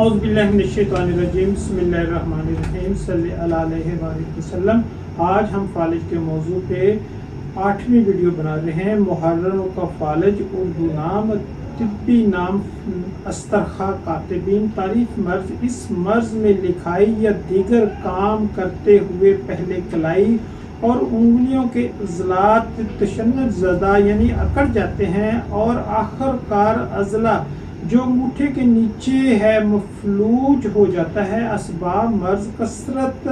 औज़ुबिल्लाहिमिनश्शैतानिर्रजीम बिस्मिल्लाहिर्रहमानिर्रहीम सल्ली अला अलैहि वसल्लम। आज हम फालिज के मौजू पे 8वीं वीडियो बना रहे हैं। मुहर्ररों का फालिज उर्दू नाम, तिब्बी नाम अस्तरखा कातिबीन। तारीफ मर्ज, इस मर्ज में लिखाई या दीगर काम करते हुए पहले कलाई और उंगलियों के अज़लात तशन्नुद ज़दा यानी अकड़ जाते हैं और आखिरकार अज़ला जो अंगूठे के नीचे है मफलूज हो जाता है। असबाब मर्ज, कसरत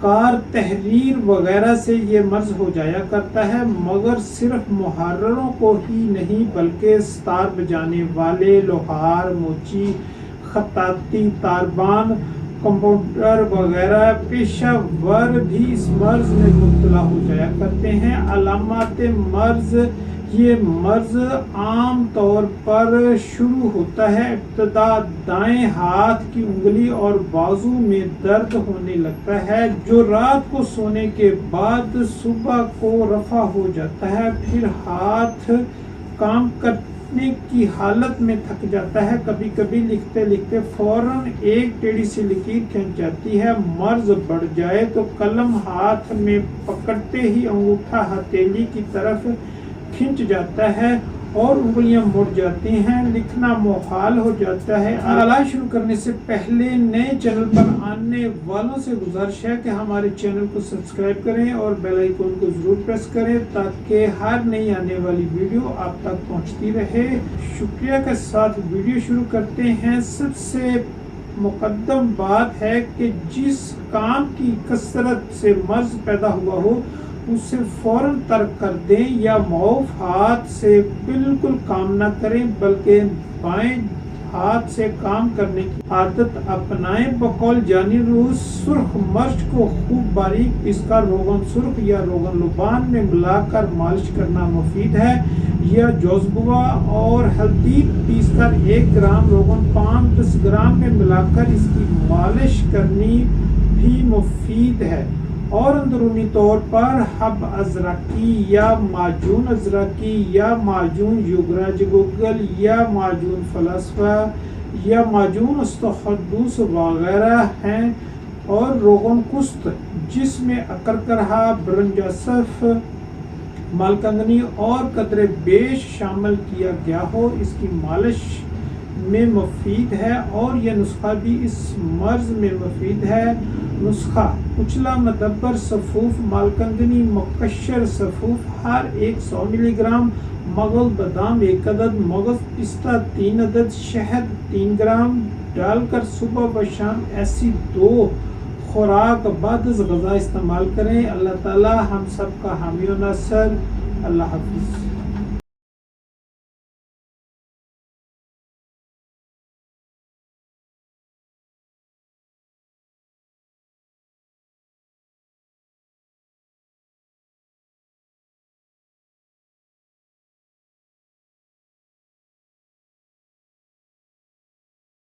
कार, तहरीर वगैरह से ये मर्ज हो जाया करता है, मगर सिर्फ मुहर्ररों को ही नहीं बल्कि सितार बजाने वाले, लोहार, मोची, खताती, तारबान, कंपाउंडर वगैरह पेशा भी इस मर्ज में मुब्तला हो जाया करते हैं। अलामात मर्ज, ये मर्ज आम तौर पर शुरू होता है इब्तदा दाएं हाथ की उंगली और बाजू में दर्द होने लगता है, जो रात को सोने के बाद सुबह को रफा हो जाता है। फिर हाथ काम करने की हालत में थक जाता है। कभी कभी लिखते लिखते फौरन एक टेढ़ी सी लकीर खिंच जाती है। मर्ज बढ़ जाए तो कलम हाथ में पकड़ते ही अंगूठा हथेली की तरफ खिंच जाता है और उंगलियां मुड़ जाती हैं, लिखना मुहाल हो जाता है। आला शुरू करने से पहले नए चैनल पर आने वालों से गुजारिश है कि हमारे चैनल को सब्सक्राइब करें और बेल आइकन को जरूर प्रेस करें ताकि हर नई आने वाली वीडियो आप तक पहुंचती रहे। शुक्रिया के साथ वीडियो शुरू करते हैं। सबसे मुकद्दम बात है कि जिस काम की कसरत से मर्ज पैदा हुआ हो उसे फौरन तर्क कर दें या मौफ हाथ से बिल्कुल काम न करें, बल्कि बाएं हाथ से काम करने की आदत अपनाएं। बकौल जानी रूस, सुर्ख मर्च को खूब बारीक पीसकर रोगन सुर्ख या रोगन लुबान में मिलाकर मालिश करना मुफीद है, या जोज़बुआ और हल्दी पीसकर 1 ग्राम रोगन पान 10 ग्राम में मिलाकर इसकी मालिश करनी भी मुफीद है। और अंदरूनी तौर पर हब अजरकी या माजून अजरकी या माजून युगराज गुगल या माजून फलसफा या माजून अस्तखदूस वगैरह हैं, और रोगन कुस्त जिसमें अकरकरहा, ब्रंजासफ, मालकंगनी और कदरे बेश शामिल किया गया हो, इसकी मालिश में मुफीद है। और यह नुस्खा भी इस मर्ज में मुफीद है। नुस्खा: कुचला मदब्बर सफूफ, मालकंगनी मुकश्शर सफूफ हर 100 मिलीग्राम, मगज बादाम 1 अदद, मगज पिस्ता 3 अदद, शहद 3 ग्राम डालकर सुबह व शाम ऐसी 2 खुराक बाद गज़ा इस्तेमाल करें। अल्लाह ताला हम सब का हामी व नासर। अल्लाह हाफिज़।